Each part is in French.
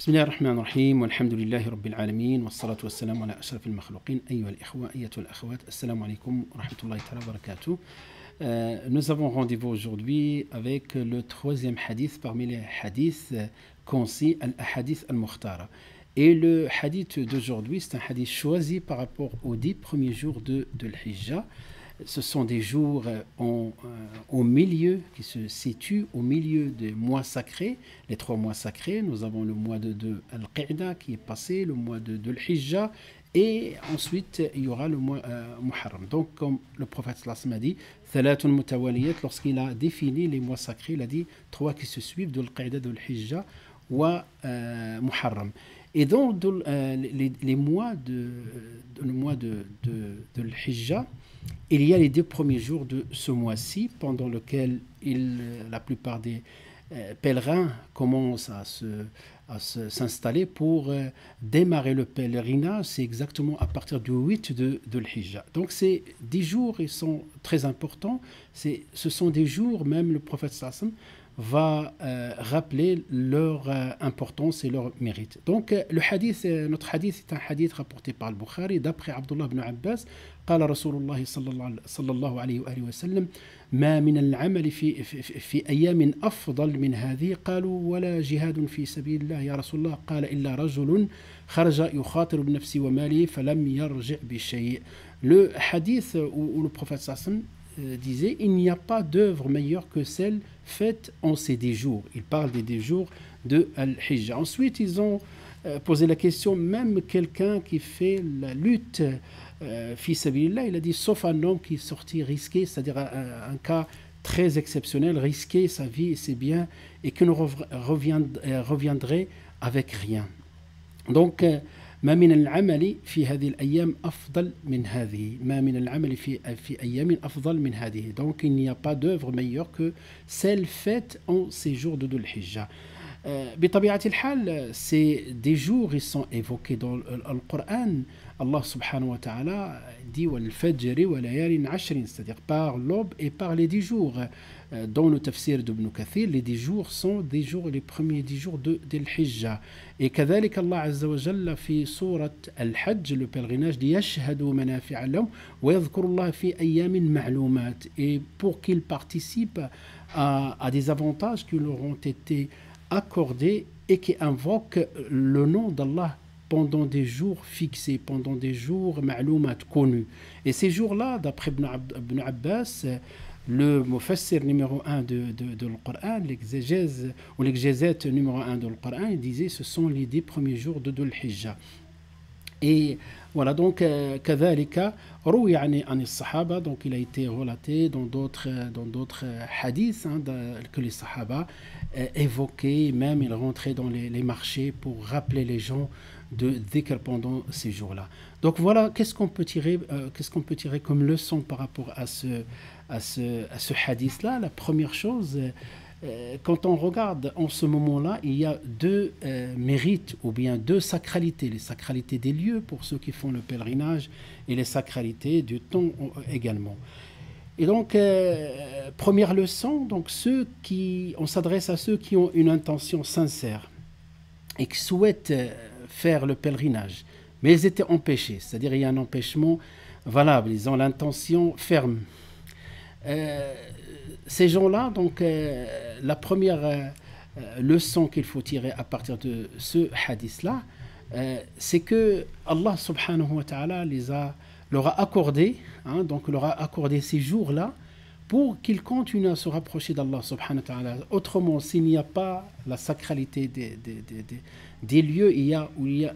بسم الله الرحمن الرحيم والحمد لله رب العالمين والصلاة والسلام على أشرف المخلوقين أيها الإخوة أيها الأخوات السلام عليكم ورحمة الله تعالى وبركاته. Nous avons rendez-vous aujourd'hui avec le troisième hadith parmi les hadiths concis, al-hadith al-mukhtara. Et le hadith d'aujourd'hui, c'est un hadith choisi par rapport aux 10 premiers jours de l'Hijjah. Ce sont des jours au milieu, qui se situent au milieu des mois sacrés, les 3 mois sacrés. Nous avons le mois de Al-Qa'da qui est passé, le mois de l'Hijjah, et ensuite il y aura le mois Muharram. Donc, comme le prophète sallallahu alayhi wa sallam a dit, Thalatun mutawaliyat, lorsqu'il a défini les mois sacrés, il a dit 3 qui se suivent, de Al-Qa'da, de l'Hijjah ou Muharram. Et dans les mois de l'Hijjah, il y a les 2 premiers jours de ce mois-ci, pendant lequel la plupart des pèlerins commencent à s'installer pour démarrer le pèlerinage. C'est exactement à partir du 8 de l'Hijjah. Donc ces 10 jours, ils sont très importants. Ce sont des jours, même le prophète sallallahu alayhi wa sallam va rappeler leur importance et leur mérite. Donc notre hadith est un hadith rapporté par le Bukhari d'après Abdullah ibn Abbas. قال رسول الله صلى الله عليه وآله وسلم ما من العمل في أيام أفضل من هذه قالوا ولا جهاد في سبيل الله يا رسول الله قال إلا رجل خرج يخاطر بنفسه وماله فلم يرجع بشيء. Le hadith où le prophète sallallahu alayhi wa sallam disait il n'y a pas d'œuvre meilleure que celle faite en ces 10 jours. Il parle des 10 jours de Al-Hijjah. Ensuite, ils ont posé la question, même quelqu'un qui fait la lutte fi sabilillah, il a dit sauf un homme qui est sorti risqué, c'est-à-dire un cas très exceptionnel, risquer sa vie et ses biens et qui ne reviendrait avec rien. Donc ما من العمل في هذه الأيام أفضل من هذه ما من العمل في أيام أفضل من هذه. Donc il n'y a pas d'œuvre meilleure que celle faite en ces jours de Dhul Hijjah. بطبيعة الحال c'est des jours, ils sont évoqués dans le Coran. Allah subhanahu wa ta'ala dit وَالْفَجْرِ وَلَيَالٍ عَشْرٍ, c'est-à-dire par l'aube et par les 10 jours. Dans le tafsir d'Ibn Kathir, les 10 jours sont des jours, les premiers 10 jours de l'Hijjah. Et كذلك Allah azza wa jalla في سورة الحج, le pèlerinage, dit يَشْهَدُوا مَنَافِعَ لَهُمْ وَيَذْكُرُ اللَّهَ فِي أَيَّامٍ مَعْلُومَاتٍ. Et pour qu'ils participent à des avantages qui leur ont été accordés et qui invoquent le nom d'Allah pendant des jours fixés, pendant des jours ma'loumat, connus. Et ces jours-là, d'après Ibn Abbas, le mufassir numéro 1 de le Coran, l'exégèse ou l'exégète numéro 1 de le Coran, il disait ce sont les 10 premiers jours de Dhul Hijjah. Et voilà, donc كذلك روي عن الصحابة, donc il a été relaté dans d'autres hadiths que les sahaba évoquaient, même ils rentraient dans les marchés pour rappeler les gens de dhikr pendant ces jours-là. Donc voilà, qu'est-ce qu'on peut tirer comme leçon par rapport à ce hadith-là. La première chose, quand on regarde en ce moment-là, il y a 2 mérites ou bien 2 sacralités. Les sacralités des lieux pour ceux qui font le pèlerinage et les sacralités du temps également. Et donc, première leçon, donc on s'adresse à ceux qui ont une intention sincère et qui souhaitent faire le pèlerinage, mais ils étaient empêchés, c'est-à-dire il y a un empêchement valable, ils ont l'intention ferme. Ces gens-là, donc la première leçon qu'il faut tirer à partir de ce hadith-là, c'est que Allah subhanahu wa ta'ala leur a accordé, leur a accordé ces jours-là pour qu'ils continuent à se rapprocher d'Allah subhanahu wa ta'ala. Autrement, s'il n'y a pas la sacralité des lieux, il y a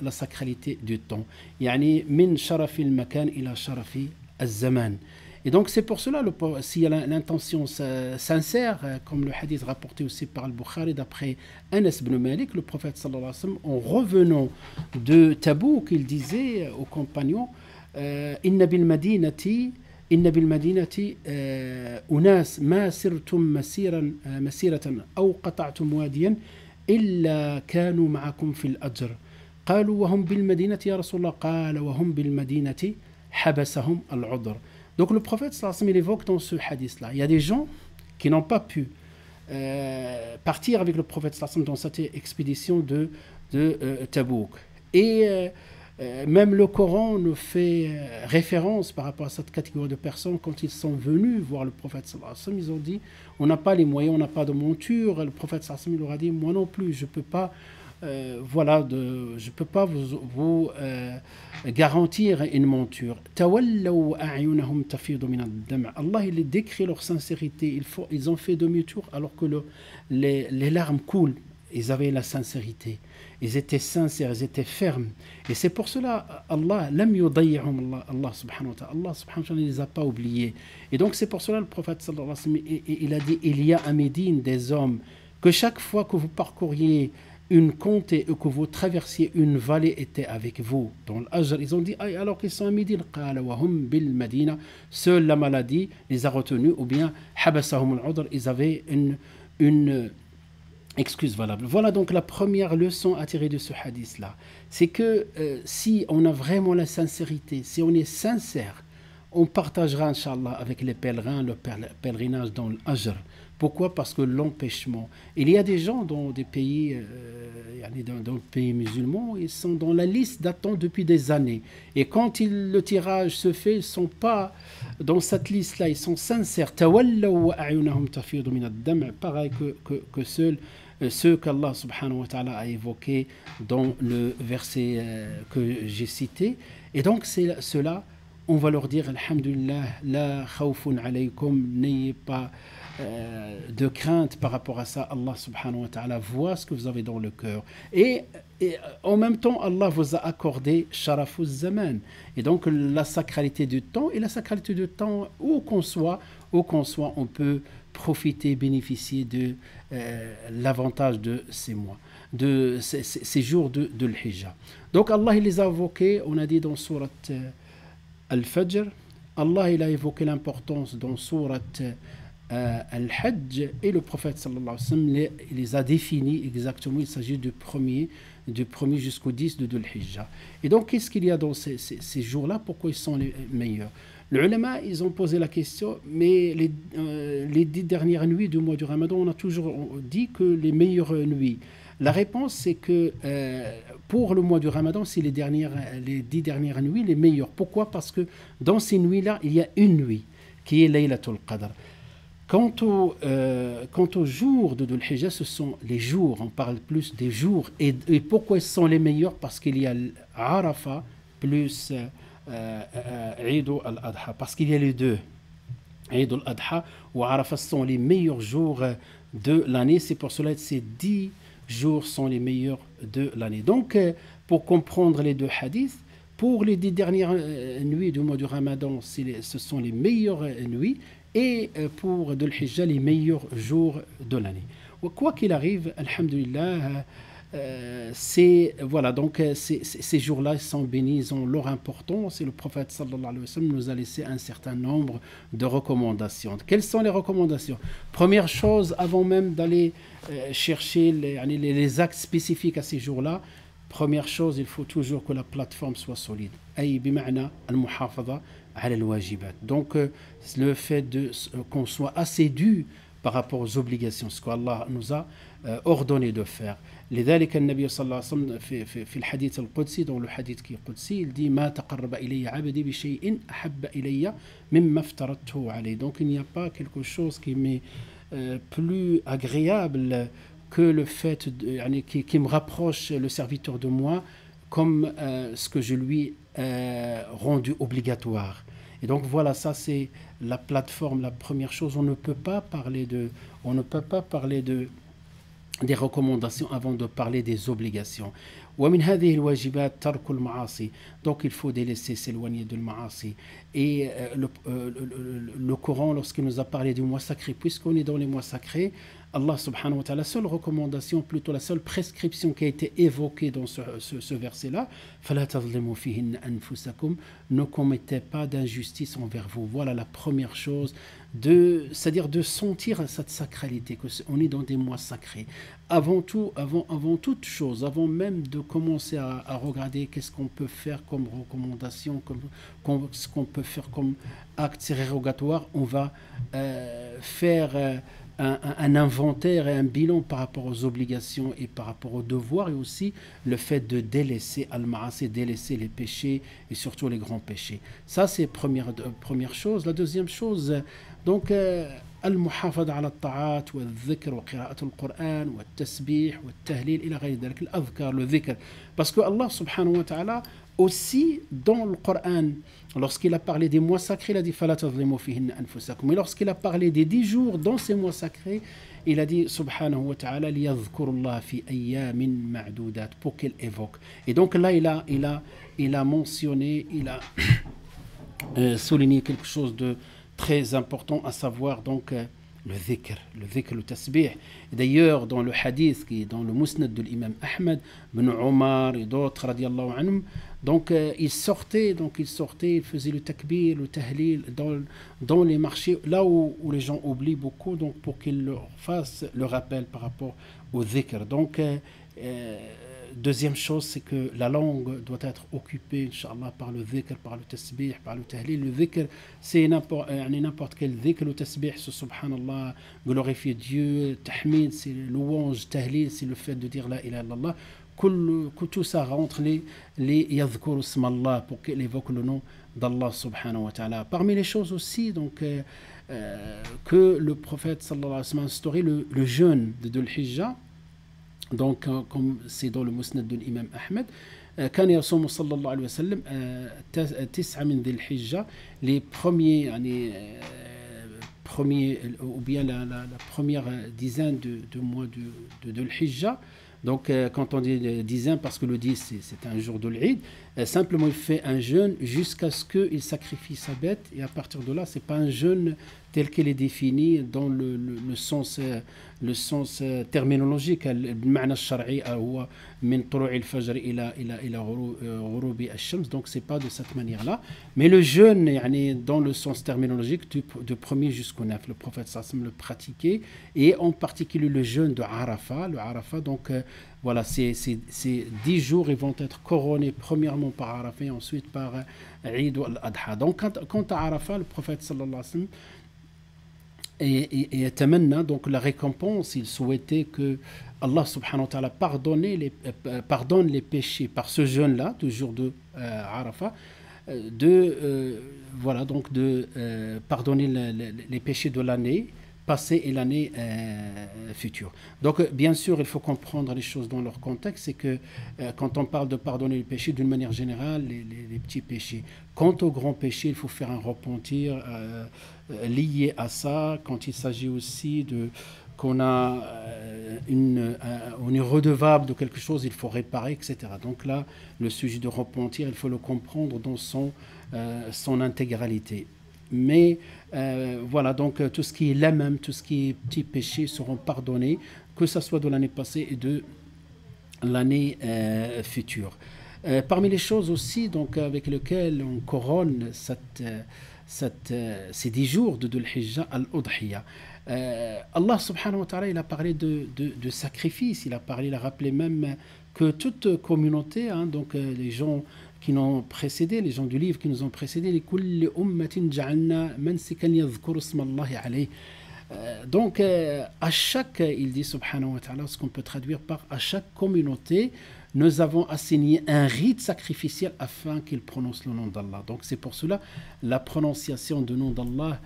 la sacralité du temps. Yani min sharafi al-makan ila sharafi al-zaman. Et donc c'est pour cela, s'il y a l'intention sincère, comme le hadith rapporté aussi par al-Bukhari d'après Anas ibn Malik, le prophète sallallahu alayhi wa sallam, en revenant de Tabouk, il disait aux compagnons Inna bil madinati unas ma sirtum masiratan aw qata'tum wadiyan illa kanu ma'akum fil ajr. قالوا وهم بالمدينة يا رسول الله قال وهم بالمدينة حبسهم العذر. Donc le prophète sallallahu alayhi wa sallam, il évoque dans ce hadith-là, il y a des gens qui n'ont pas pu partir avec le prophète sallallahu alayhi wa sallam dans cette expédition de Tabouk. Et même le Coran nous fait référence par rapport à cette catégorie de personnes. Quand ils sont venus voir le prophète sallallahu alayhi wa sallam, ils ont dit on n'a pas les moyens, on n'a pas de monture. Le prophète sallallahu alayhi wa sallam leur a dit moi non plus, je ne peux pas je peux pas vous garantir une monture. Allah il décrit leur sincérité, ils ont fait demi-tour alors que les larmes coulent. Ils avaient la sincérité, ils étaient sincères, ils étaient fermes. Et c'est pour cela Allah Allah subhanahu wa ta'ala, Allah subhanahu wa ta'ala ne les a pas oubliés. Et donc c'est pour cela le prophète sallallahu alayhi wa sallam, il a dit il y a à Médine des hommes que chaque fois que vous parcouriez une contrée et que vous traversiez une vallée était avec vous dans l'Ajr. Ils ont dit alors qu'ils sont à Médine, seule la maladie les a retenus, ou bien ils avaient une excuse valable. Voilà donc la première leçon à tirer de ce hadith là, c'est que si on a vraiment la sincérité, si on est sincère, on partagera Inch'Allah avec les pèlerins le pèlerinage dans l'Ajr. Pourquoi? Parce que l'empêchement. Il y a des gens dans des pays, dans le pays musulman, ils sont dans la liste d'attente depuis des années. Et quand le tirage se fait, ils ne sont pas dans cette liste-là, ils sont sincères. Pareil que ceux qu'Allah subhanahu wa ta'ala a évoqués dans le verset que j'ai cité. Et donc, c'est cela, on va leur dire, alhamdulillah, la khawfun alaykum, n'ayez pas de crainte par rapport à ça. Allah subhanahu wa ta'ala voit ce que vous avez dans le cœur. Et en même temps, Allah vous a accordé sharafuz zaman. Et donc, la sacralité du temps, et la sacralité du temps, où qu'on soit, on peut profiter, bénéficier de l'avantage de ces mois, de ces jours de l'Hijjah. Donc, Allah, il les a évoqués, on a dit dans Surat Al-Fajr. Allah, il a évoqué l'importance dans Surat Al-Hajj, et le prophète sallallahu alayhi wa sallam les a définis exactement. Il s'agit du premier jusqu'au 10 de Dhul-Hijjah. Et donc, qu'est-ce qu'il y a dans ces jours-là? Pourquoi ils sont les meilleurs? Les ulama, ils ont posé la question, mais les 10 dernières nuits du mois du Ramadan, on a toujours dit que les meilleures nuits. La réponse, c'est que pour le mois du Ramadan, c'est les 10 dernières nuits les meilleures. Pourquoi? Parce que dans ces nuits-là, il y a une nuit qui est Laylatul Qadr. Quant aux jours de Dhul-Hijjah, ce sont les jours, on parle plus des jours. Et pourquoi ils sont les meilleurs? Parce qu'il y a Arafah plus Eid al-Adha. Parce qu'il y a les deux. Eid al-Adha ou Arafah sont les meilleurs jours de l'année. C'est pour cela que ces 10 jours sont les meilleurs de l'année. Donc, pour comprendre les deux hadiths, pour les 10 dernières nuits du mois du Ramadan, ce sont les meilleures nuits. Et pour Dhul-Hijjah, les meilleurs jours de l'année. Quoi qu'il arrive, alhamdulillah, voilà, donc ces jours-là sont bénis, ils ont leur importance, et le prophète sallallahu alayhi wa sallam nous a laissé un certain nombre de recommandations. Quelles sont les recommandations? Première chose, avant même d'aller chercher les actes spécifiques à ces jours-là, première chose, il faut toujours que la plateforme soit solide. Ay bima'na al-muhafadha ala al-wajibat. Donc le fait qu'on soit assidu par rapport aux obligations, ce qu'Allah nous a ordonné de faire. لذلك النبي صلى الله عليه وسلم في الحديث القدسي, dans le hadith qui est qudsi, il dit ما تقرب إلي عبدي بشيء أحب إلي مما افترضته عليه. Donc il n'y a pas quelque chose qui m'est plus agréable que le fait qui me rapproche le serviteur de moi comme ce que je lui rendu obligatoire. Et donc voilà, ça c'est la plateforme, la première chose. On ne peut pas parler des recommandations avant de parler des obligations. ومن هذه الواجبات ترك المعاصي. Donc il faut délaisser, s'éloigner de l'maasi. Et le Coran, lorsqu'il nous a parlé du mois sacré, puisqu'on est dans les mois sacrés, Allah subhanahu wa ta'ala, la seule recommandation, plutôt la seule prescription qui a été évoquée dans ce verset-là, فَلَا تَظْلِمُوا فِيهِنَّ أَنفُسَكُمْ, ne commettez pas d'injustice envers vous. Voilà la première chose, c'est-à-dire de sentir cette sacralité, qu'on est dans des mois sacrés. Avant toute chose, avant même de commencer à regarder qu'est-ce qu'on peut faire comme recommandation, ce qu'on peut faire comme actes sérogatoires, on va faire un inventaire et un bilan par rapport aux obligations et par rapport aux devoirs, et aussi le fait de délaisser al-ma'asi, délaisser les péchés et surtout les grands péchés. Ça, c'est première chose. La deuxième chose, donc, المحافظة على الطاعات والذكر وقراءة القرآن والتسبيح والتهليل إلى غير ذلك الأذكار le dhikr, parce que Allah subhanahu wa ta'ala aussi dans le Coran, lorsqu'il a parlé des mois sacrés, il a dit فَلَا تَظْلِمُوا فِيهِنَّ أَنفُسَكُمْ. Mais lorsqu'il a parlé des 10 jours dans ces mois sacrés, il a dit subhanahu wa ta'ala لِيَذْكُرُوا اللَّهَ فِي أَيَّامٍ مَعْدُودَاتٍ, pour qu'il évoque. Et donc là il a mentionné, il a souligné quelque chose de très important, à savoir donc le dhikr, le tasbih. D'ailleurs, dans le hadith qui est dans le musnad de l'imam Ahmed, Ibn Omar et d'autres, radiallahu anhum, donc ils sortaient, ils faisaient le takbir, le tahlil dans les marchés, là où les gens oublient beaucoup, donc pour qu'ils leur fassent le rappel par rapport au dhikr. Donc, deuxième chose, c'est que la langue doit être occupée, Inch'Allah, par le dhikr, par le tasbih, par le tahlil. Le dhikr, c'est n'importe quel dhikr. Le tasbih, c'est subhanallah, glorifier Dieu. Tahmid, c'est louange. Tahlil, c'est le fait de dire la ilaha illallah. Que tout ça rentre les yadhkur ismallah, pour qu'il évoque le nom d'Allah subhanahu wa ta'ala. Parmi les choses aussi, donc, que le prophète sallallahu alayhi wa sallam a instauré le jeûne de Dhul Hijjah. Donc, comme c'est dans le musnad de l'imam Ahmed, كان يصوم صلى الله عليه وسلم 9 من ذي الحجة, les premiers ou bien la première dizaine de mois de Dhul Hijjah. Donc, quand on dit dizaine, parce que le 10 c'est un jour de l'Eid, simplement il fait un jeûne jusqu'à ce qu'il sacrifie sa bête, et à partir de là, c'est pas un jeûne tel qu'il est défini dans le sens terminologique. المعنى الشرعي هو من طلوع الفجر إلى غروب الشمس. Donc c'est pas de cette manière-là, mais le jeûne, dans le sens terminologique, de 1er jusqu'au 9, le prophète sallam le pratiquait, et en particulier le jeûne de Arafat. Le Arafat, donc voilà, ces 10 jours, ils vont être couronnés premièrement par Arafat et ensuite par Eid al-Adha. Donc quant à Arafat, le prophète sallallahu alayhi wa sallam et tamanna, donc la récompense, il souhaitait que Allah subhanahu wa ta'ala pardonne les péchés par ce jeûne-là, du jour de Arafat, voilà, donc de pardonner les péchés de l'année passée et l'année future. Donc bien sûr, il faut comprendre les choses dans leur contexte. C'est que quand on parle de pardonner les péchés, d'une manière générale, les petits péchés. Quant aux grands péchés, il faut faire un repentir lié à ça. Quand il s'agit aussi qu'on est redevable de quelque chose, il faut réparer, etc. Donc là, le sujet de repentir, il faut le comprendre dans son intégralité. Mais voilà, donc tout ce qui est la même, tout ce qui est petits péchés seront pardonnés, que ce soit de l'année passée et de l'année future. Parmi les choses aussi, donc, avec lesquelles on couronne ces 10 jours de Dhul Hijjah, al-Udhiyah. Allah subhanahu wa ta'ala, il a parlé de sacrifice, il a rappelé même que toute communauté, donc les gens qui nous ont précédés, les gens du livre qui nous ont précédés, لِكُلِّ أُمَّةٍ جَعَلْنَا مَنْسِكًا يَذْكُرُ اسْمَ اللَّهِ عَلَيْهِ. Donc à chaque, il dit subhanahu wa ta'ala, ce qu'on peut traduire par à chaque communauté, nous avons assigné un rite sacrificiel afin qu'il prononce le nom d'Allah. Donc c'est pour cela la prononciation du nom d'Allah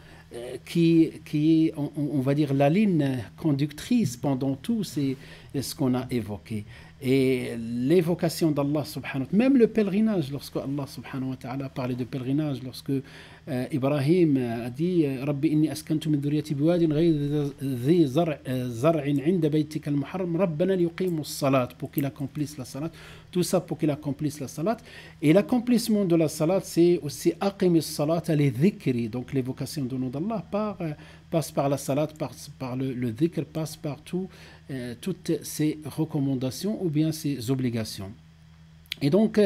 qui est, on va dire, la ligne conductrice pendant tout, c'est ce qu'on a évoqué. Et l'évocation d'Allah subhanahu wa ta'ala, même le pèlerinage, lorsque Allah subhanahu wa ta'ala a parlé de pèlerinage, lorsque Ibrahim a dit Rabbi inni askantu min dhurriyyati biwadin ghayri dhi zar'in 'inda baytika al-muharram rabbana liyuqimu as-salat, pour qu'il accomplisse la salat. Tout ça pour qu'il accomplisse la salat. Et l'accomplissement de la salat, c'est aussi aqim as-salat li dhikri. Donc l'évocation du nom d'Allah passe par la salat, passe par le dhikr, passe par toutes ces recommandations ou bien ces obligations. Et donc,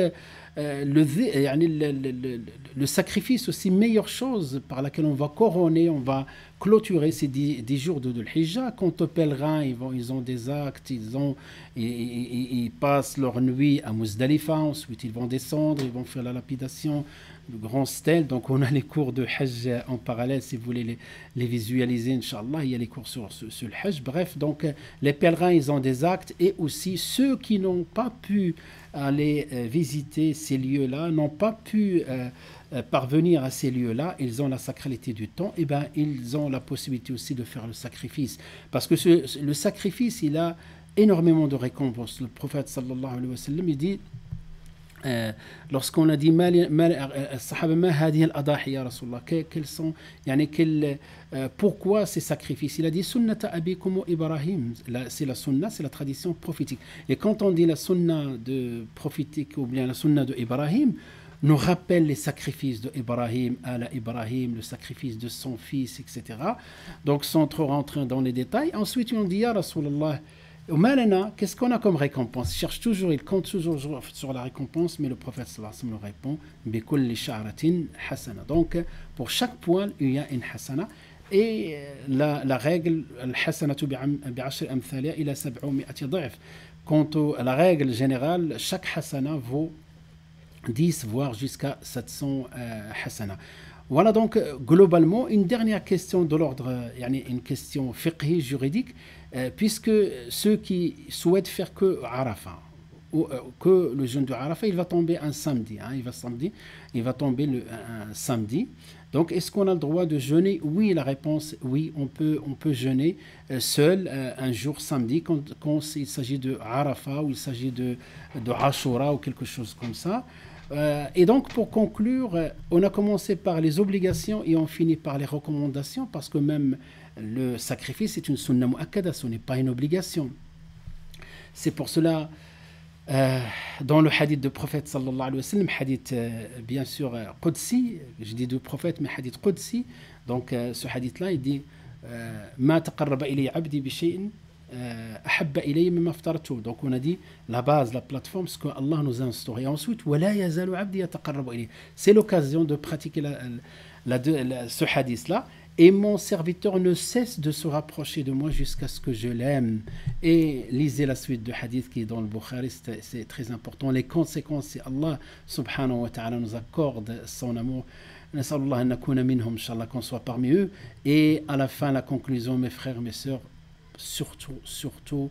le sacrifice aussi, meilleure chose par laquelle on va couronner, on va clôturer ces 10 jours de Dhul-Hijjah. Quant aux pèlerins, ils ont des actes, ils passent leur nuit à Muzdalifa, ensuite ils vont descendre, ils vont faire la lapidation, le grand stèle. Donc on a les cours de Hajj en parallèle, si vous voulez les visualiser, Inch'Allah, il y a les cours sur le Hajj. Bref, donc les pèlerins, ils ont des actes, et aussi ceux qui n'ont pas pu aller visiter ces lieux-là, n'ont pas pu parvenir à ces lieux-là, ils ont la sacralité du temps, et bien ils ont la possibilité aussi de faire le sacrifice. Parce que le sacrifice, il a énormément de récompenses. Le prophète sallallahu alayhi wa sallam, il dit, lorsqu'on a dit quels sont, pourquoi ces sacrifices, il a dit sunnata abikum Ibrahim, c'est la sunna, c'est la tradition prophétique. Et quand on dit la sunna de prophétique ou bien la sunna de Ibrahim, nous rappelle les sacrifices de Ibrahim, ala Ibrahim, le sacrifice de son fils, etc. Donc sans trop rentrer dans les détails, ensuite on dit ya Rasulallah, qu'est-ce qu'on a comme récompense? Il compte toujours sur la récompense, mais le prophète sallallahu alayhi wa sallam répond bikulli sha'ratin hasana. Donc pour chaque poil il y a une hasana, et la règle al-hasanatu bi'ashri amthaliha ila 700 ضعف. Quant à la règle générale, chaque hasana vaut 10 voire jusqu'à 700 hasana. Voilà donc globalement une dernière question de l'ordre, une question fiqhi, juridique, puisque ceux qui souhaitent faire que Arafat, ou que le jeûne de Arafat, il va tomber un samedi, il va tomber un samedi. Donc est-ce qu'on a le droit de jeûner? Oui, la réponse, oui, on peut jeûner seul un jour samedi quand il s'agit de Arafat ou il s'agit de Ashura ou quelque chose comme ça. Et donc pour conclure, on a commencé par les obligations et on finit par les recommandations, parce que même le sacrifice est une sunna mu'akkada, ce n'est pas une obligation. C'est pour cela, dans le hadith du prophète sallallahu alayhi wa sallam, hadith bien sûr Qudsi, je dis du prophète mais hadith Qudsi, donc ce hadith là il dit ma taqarraba ilayya abdi bi shay'in ahabba ilayya mimma aftaratuhu. Donc on a dit la base, la plateforme, ce que Allah nous a instauré. Ensuite wala yazalu abdi yataqarrabu ilayya, c'est l'occasion de pratiquer ce hadith là. Et mon serviteur ne cesse de se rapprocher de moi jusqu'à ce que je l'aime. Et lisez la suite du hadith qui est dans le Bukhari, c'est très important. Les conséquences, si Allah subhanahu wa ta'ala nous accorde son amour, nas'alullah an nakuna minhum, inshallah, qu'on soit parmi eux. Et à la fin, la conclusion, mes frères, mes sœurs, surtout,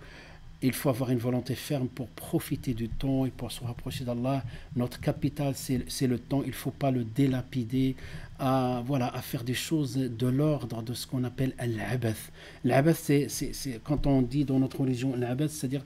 il faut avoir une volonté ferme pour profiter du temps et pour se rapprocher d'Allah. Notre capital, c'est le temps. Il ne faut pas le délapider à faire des choses de l'ordre de ce qu'on appelle al-abath. Al-abath, c'est quand on dit dans notre religion al-abath, c'est-à-dire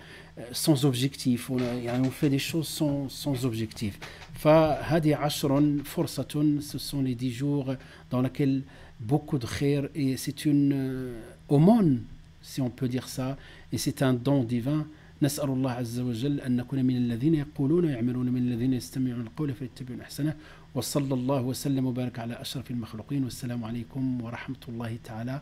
sans objectif. On fait des choses sans objectif. Fahadi ashrun fursatun, ce sont les 10 jours dans lesquels beaucoup de khair, et c'est une aumône, si on peut dire ça, et c'est un don divin. نسأل الله عز وجل أن نكون من الذين يقولون ويعملون من الذين يستمعون القول فيتبعون أحسنه وصلى الله وسلم وبارك على أشرف المخلوقين والسلام عليكم ورحمة الله تعالى